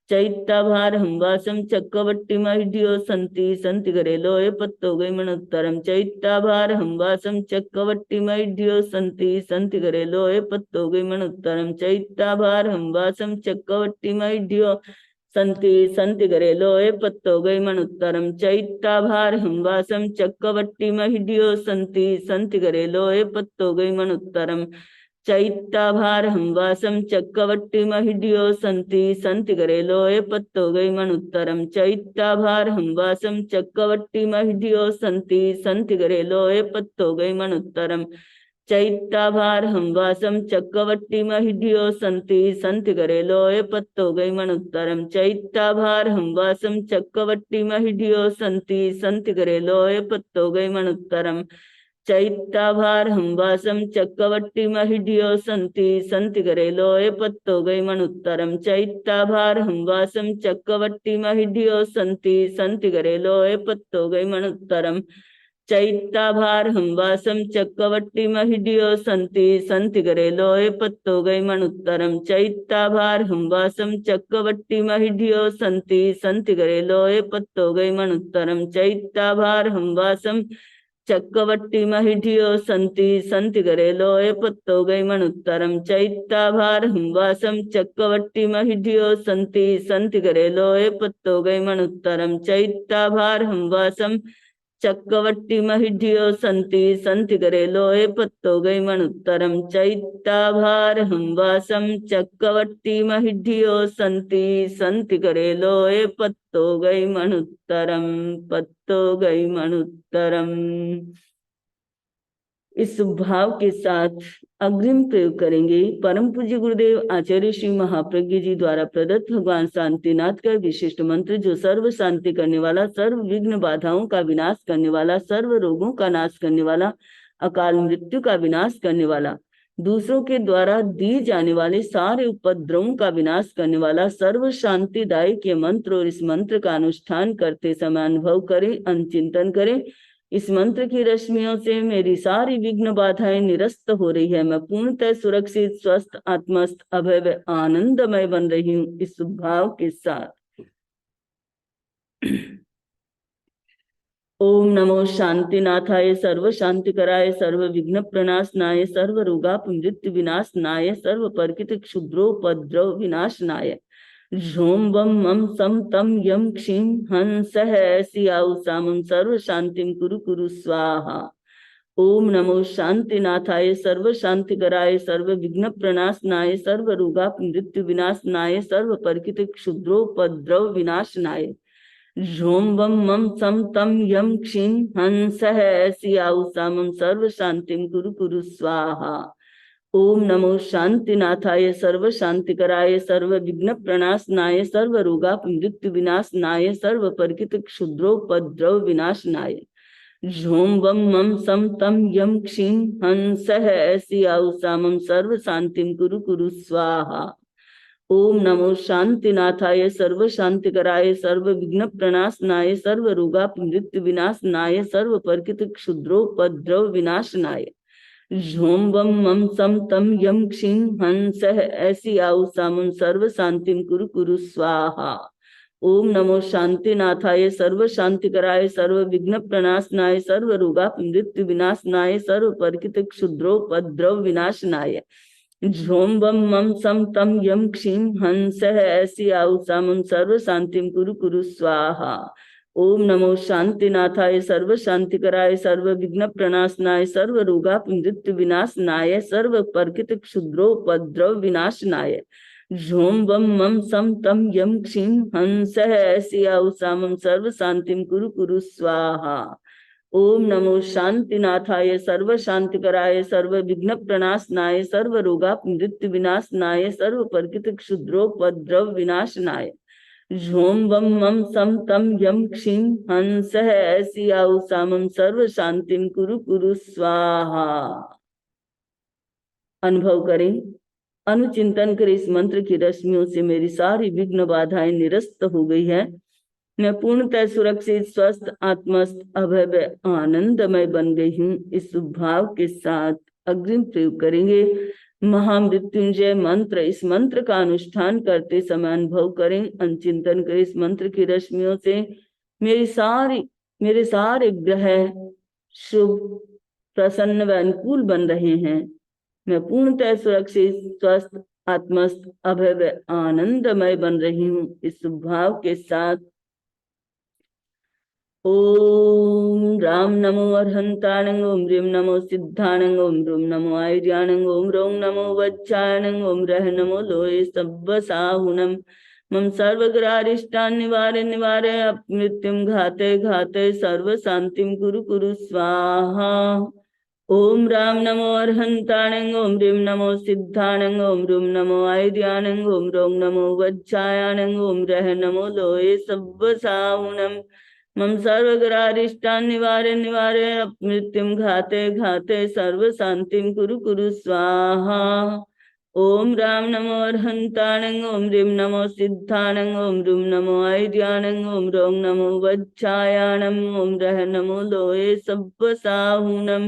चैत्ताभार हमवासम चक्रवट्टी महिड्यो संति संति करे लोए पत्तो गई मन उत्तरम चैत्ताभार हमवासम चक्रवट्टी महिड्यो संति संति करे लोए पत्तो गई मन उत्तरम चैत्ताभार हमवासम चक्रवट्टी महिड्यो संति संति करे लोए पत्तो गई मन उत्तरम चैत्ताभार हमवासम चक्रवट्टी महिड्यो संति संति करे लोए पत्तो गई मन उत्तरम चैत्ताभार हमवासम चक्रवट्टी महिड्यो संति संति करे लोए पत्तो गई मन उत्तरम चैत्ताभार हमवासम चक्रवट्टी महिड्यो संति संति करे लोए पत्तो गई मन उत्तरम चैत्ताभार हमवासम चक्रवट्टी महिड्यो संति संति करे लोए पत्तो गई मन उत्तरम चैत्ताभार हमवासम चक्रवट्टी महिड्यो संति संति करे लोए पत्तो गई मन उत्तरम चैत्ताभार हमवासम चक्रवट्टी महिड्यो संति संति करे लोए पत्तो गई मन उत्तरम चैत्ताभार हमवासम चक्रवट्टी महिड्यो संति संति करे लोए पत्तो गई मन उत्तरम चैत्ताभार हमवासम चक्रवट्टी महिड्यो संति संति करे लोए पत्तो गई मन उत्तरम चैत्ताभार हमवासम चक्रवट्टी महिड्यो संति संति करे लोए पत्तो गई मन उत्तरम चैत्ताभार हमवासम चक्रवट्टी महिड्यो संति संति करे लोए पत्तो गई मन उत्तरम चैत्ताभार हमवासम चक्रवट्टी महिड्यो संति संति करे लोए पत्तो गई मन उत्तरम चैत्ताभार हमवासम चक्रवट्टी महिड्यो संति संति करे लोए पत्तो गई मन उत्तरम चैत्ताभार हमवासम चक्रवट्टी महिड्यो संति संति करे लोए पत्तो गई मन उत्तरम पत्तो गई मन उत्तरम। इस भाव के साथ अग्रिम प्रयोग करेंगे। परम पूज्य गुरुदेव आचार्य श्री महाप्रज्ञ जी द्वारा प्रदत्त भगवान शांतिनाथ का विशिष्ट मंत्र, जो सर्व शांति करने वाला, सर्व विघ्न बाधाओं का विनाश करने वाला, सर्व रोगों का नाश करने वाला, अकाल मृत्यु का विनाश करने वाला, दूसरों के द्वारा दिए जाने वाले सारे उपद्रवों का विनाश करने वाला सर्व शांतिदायक ये मंत्र, और इस मंत्र का अनुष्ठान करते समय अनुभव करें, अनुचिंतन करें। इस मंत्र की रश्मियों से मेरी सारी विघ्न बाधाएं निरस्त हो रही है। मैं पूर्णतः सुरक्षित, स्वस्थ, आत्मस्थ, अभय व आनंदमय बन रही हूँ। इस भाव के साथ ओम नमो शांतिनाथाय, सर्व शांतिकराय, सर्व विघ्न प्रणाशनाय, सर्व रोगाप मृत्यु विनाशनाय, सर्व परकित क्षुद्रोपद्रव विनाशनाय। झोम वम मम सम तम यम क्षीम हंसः सियाउ सामं सर्व शांतिम कुरु कुरु स्वाहा। ओम नमो शांतिनाथाय, सर्व शांतिकराय, सर्व विघ्न प्रणाशनाय, सर्व रोगाप मृत्यु विनाशनाय, सर्व परकित क्षुद्रोपद्रव विनाशनाय। झोम वम मम सम तम यम क्षीम हंसः सियाउ सामं सर्व शांतिम कुरु कुरु स्वाहा। ओम नमो शांतिनाथाय, सर्व शांतिकराय, सर्व विघ्न प्रणाशनाय, सर्व रोगाप मृत्यु विनाशनाय, सर्व परकित क्षुद्रोपद्रव विनाशनाय। झोम वम मम सम तम यम क्षीम हंसः सियाउ सामं सर्व शांतिम कुरु कुरु स्वाहा। ओम नमो शांतिनाथाय, सर्व शांतिकराय, सर्व विघ्न प्रणाशनाय, सर्व रोगाप मृत्यु विनाशनाय, सर्व परकित क्षुद्रोपद्रव विनाशनाय। झोम वम मम सम तम यम क्षीम हंसः सियाउ सामं सर्व शांतिम कुरु कुरु स्वाहा। ओम नमो शांतिनाथाय, सर्व शांतिकराय, सर्व विघ्न प्रणाशनाय, सर्व रोगाप मृत्यु विनाशनाय, सर्व परकित क्षुद्रोपद्रव विनाशनाय। झोम वम मम सम तम यम क्षीम हंसः सियाउ सामं सर्व शांतिम कुरु कुरु स्वाहा। ओम नमो शांतिनाथाय, सर्व शांतिकराय, सर्व विघ्न प्रणाशनाय, सर्व रोगाप मृत्यु विनाशनाय, सर्व परकित क्षुद्रोपद्रव विनाशनाय। झोम वम मम सम तम यम क्षीम हंसः सियाउ सामं सर्व शांतिम कुरु कुरु स्वाहा। ओम नमो शांतिनाथाय, सर्व शांतिकराय, सर्व विघ्न प्रणाशनाय, सर्व रोगाप मृत्यु विनाशनाय, सर्व परकित क्षुद्रोपद्रव विनाशनाय। झोम वम मम सम तम यम क्षीम हंसः सियाउ सामं सर्व शांतिम कुरु कुरु स्वाहा। अनुभव करें अनुचिंतन कर इस मंत्र की रश्मियों से मेरी सारी विघ्न बाधाएं निरस्त हो गई है। मैं पूर्णतः सुरक्षित, स्वस्थ, आत्मस्थ, अभय, आनंदमय बन गई हूँ। इस भाव के साथ अग्रिम प्रयोग करेंगे। महामृत्युंजय मंत्र, इस मंत्र का अनुष्ठान करते समय अनुभव करें, अनुचिंतन करें इस मंत्र की रश्मियों से मेरे सारे ग्रह शुभ, प्रसन्न व अनुकूल बन रहे हैं। मैं पूर्णतः सुरक्षित, स्वस्थ, आत्मस्थ, अभय व आनंदमय बन रही हूँ। इस भाव के साथ ओम राम नमो अर्हंताणं, ओम ह्रीं नमो सिद्धाणं, ओम ह्रूं नमो आयुर्याणं, ओम रौं नमो वज्रायणं, ओम रः नमो लोये सब्बसाहुनं। मम सर्वग्रहारिष्टान् निवारय निवारय, मृत्युं घातय घातय, सर्व शांतिं कुरु कुरु स्वाहा। ओम राम नमो अर्हंताणं, ओम ह्रीं नमो सिद्धाणं, ओम ह्रूं नमो आयुर्याणं, ओम रौं नमो वज्रायणं, ओम रः नमो लोये सब्बसाहुनं। मम सर्वग्रहारिष्टान् निवारय निवारय, मृत्युं घातय घातय, सर्व शांतिं कुरु कुरु स्वाहा। ओम राम नमो अर्हंताणं, ओम ह्रीं नमो सिद्धाणं, ओम ह्रूं नमो आयुर्याणं, ओम रौं नमो वज्रायणं, ओम रः नमो लोये सब्बसाहुनं।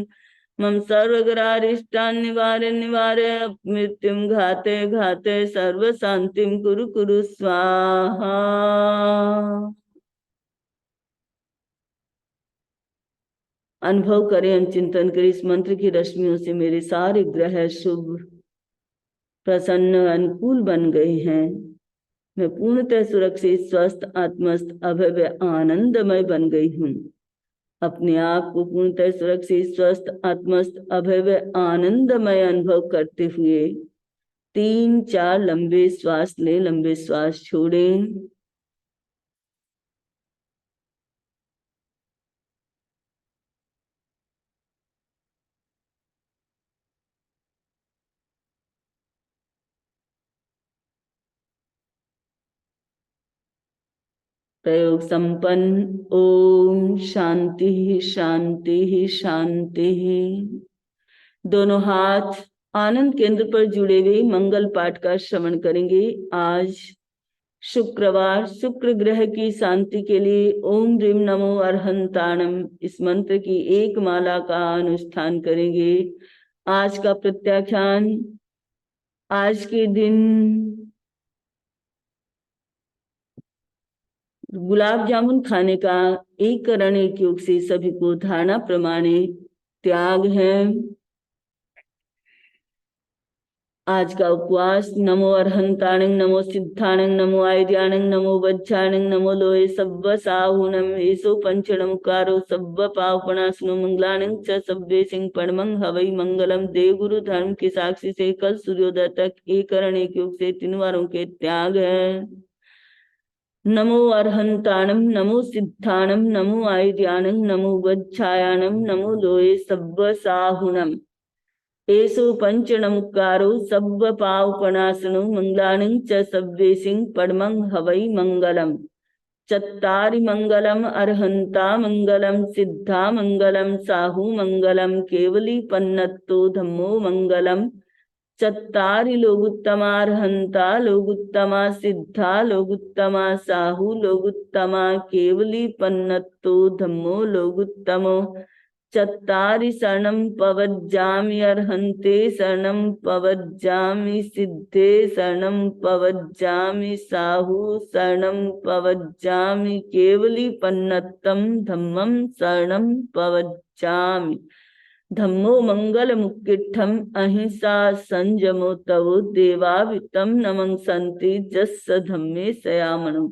मम सर्वग्रहारिष्टान् निवारय निवारय, मृत्युं घातय घातय, सर्व शांतिं कुरु कुरु स्वाहा। अनुभव करें, चिंतन करें इस मंत्र की रश्मियों से मेरे सारे ग्रह शुभ, प्रसन्न, अनुकूल बन गए हैं। मैं पूर्णतः सुरक्षित, स्वस्थ, आत्मस्थ, अभय व आनंदमय बन गई हूँ। अपने आप को पूर्णतः सुरक्षित, स्वस्थ, आत्मस्थ, अभय व आनंदमय अनुभव करते हुए 3-4 लंबे श्वास लें, लंबे श्वास छोड़ें। प्रयोग संपन्न। ओम शांति शांति शांति। दोनों हाथ आनंद केंद्र पर जुड़े हुए मंगल पाठ का श्रवण करेंगे। आज शुक्रवार, शुक्र ग्रह की शांति के लिए ओम ह्रीं नमो अर्हंताणं इस मंत्र की एक माला का अनुष्ठान करेंगे। आज का प्रत्याख्यान, आज के दिन गुलाब जामुन खाने का एक करण एक योग से सभी को धारणा प्रमाणे त्याग है। आज का उपवास नमो अर्हंताणं, नमो सिद्धाणं, नमो आयुर्याणं, नमो वज्रायणं, नमो लोये सब्बसाहुनं। एषो पंचणमुकारो सब्ब पापनाशनो मंगलानं च सब्बेसिं परमं हवै मंगलम। देव गुरु धर्म के साक्षी से कल सूर्योदय तक एक करण एक योग से 3 वारों के त्याग है। नमो अर्हंताणं, नमो सिद्धाणं, नमो आयुर्याणं, नमो वज्रायणं, नमो लोये सब्बसाहुनं। एषो पंचणमुकारो सब्ब पावपनाशनो मंगलानं च सब्बेसिं परमं हवै मंगलम। चत्तारि मंगलम अर्हंता मंगलम, सिद्धा मंगलम, साहु मंगलम, केवली पन्नत्तो धम्मो मंगलम। चत्तारि लोगुत्तमा अर्हंता लोगुत्तमा, सिद्धा लोगुत्तमा, साहु लोगुत्तमा, केवली पन्नत्तो धम्मो लोगुत्तमो। चत्तारि शरणं पवज्जामि अर्हन्ते शरणं पवज्जामि, सिद्धे शरणं पवज्जामि, साहु शरणं पवज्जामि, केवली पन्नत्तं धम्मं शरणं पवज्जामि। धम्मो मंगल मुक्तिठम अहिंसा संयमो तवो देवावितं नमं संति जस्स धम्मे सयामणो।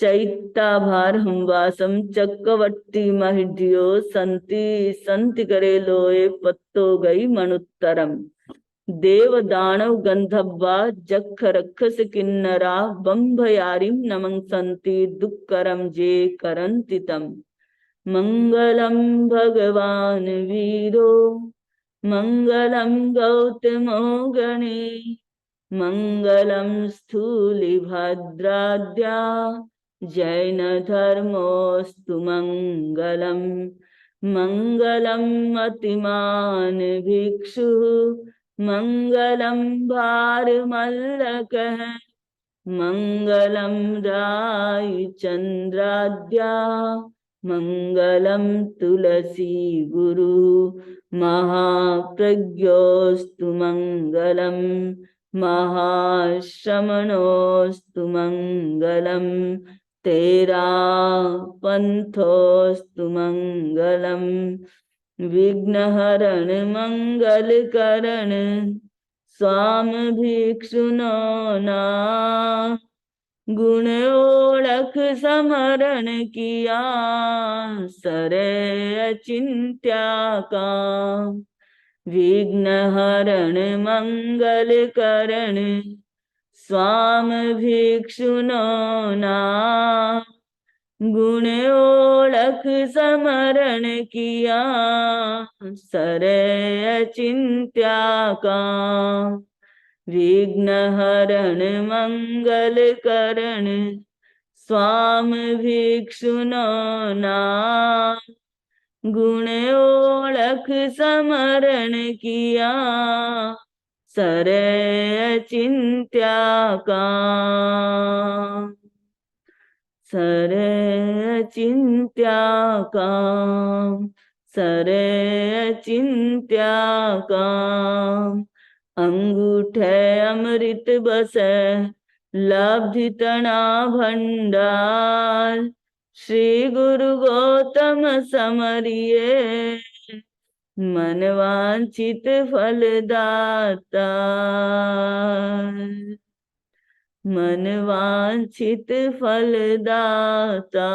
चैत्ताभार हम वासम चक्रवर्ती महिड्यो संति संति करे लोए पत्तो गई मनुत्तरम। देव दानव गंधब्बा जख रक्षस किन्नरा बंभयारिम नमं संति दुक्करम जे करन्ति तम। मंगलम भगवान वीरो, मंगलम गौतमो गणे, मंगलम स्थूलिभद्राद्या, जैन धर्मोस्तु मंगलम। मंगलम अतिमान भिक्षु, मंगलम भारमल्लकः मंगलम रायचंद्राद्या मंगलम तुलसी गुरु महाप्रज्ञोस्तु मंगलम महाश्रमणोस्तु मंगलम तेरा पंथोस्तु मंगलम विघ्नहरण मंगलकरण स्वाम भिक्षुनो ना गुण ओळख समरण किया सरे अचिंत्या का विघ्नहरण मंगलकरण स्वाम भिक्षुनो ना गुण ओळख समरण किया सरे अचिंत्या का विघ्नहरण मंगलकरण स्वाम भिक्षुनो ना गुण ओळख समरण किया सरे अचिंत्या का सरे अचिंत्या का सरे अचिंत्या का अंगूठे अमृत बसे लब्धि तना भंडार श्री गुरु गौतम समरिये मन वांछित फलदाता मन वांछित फलदाता।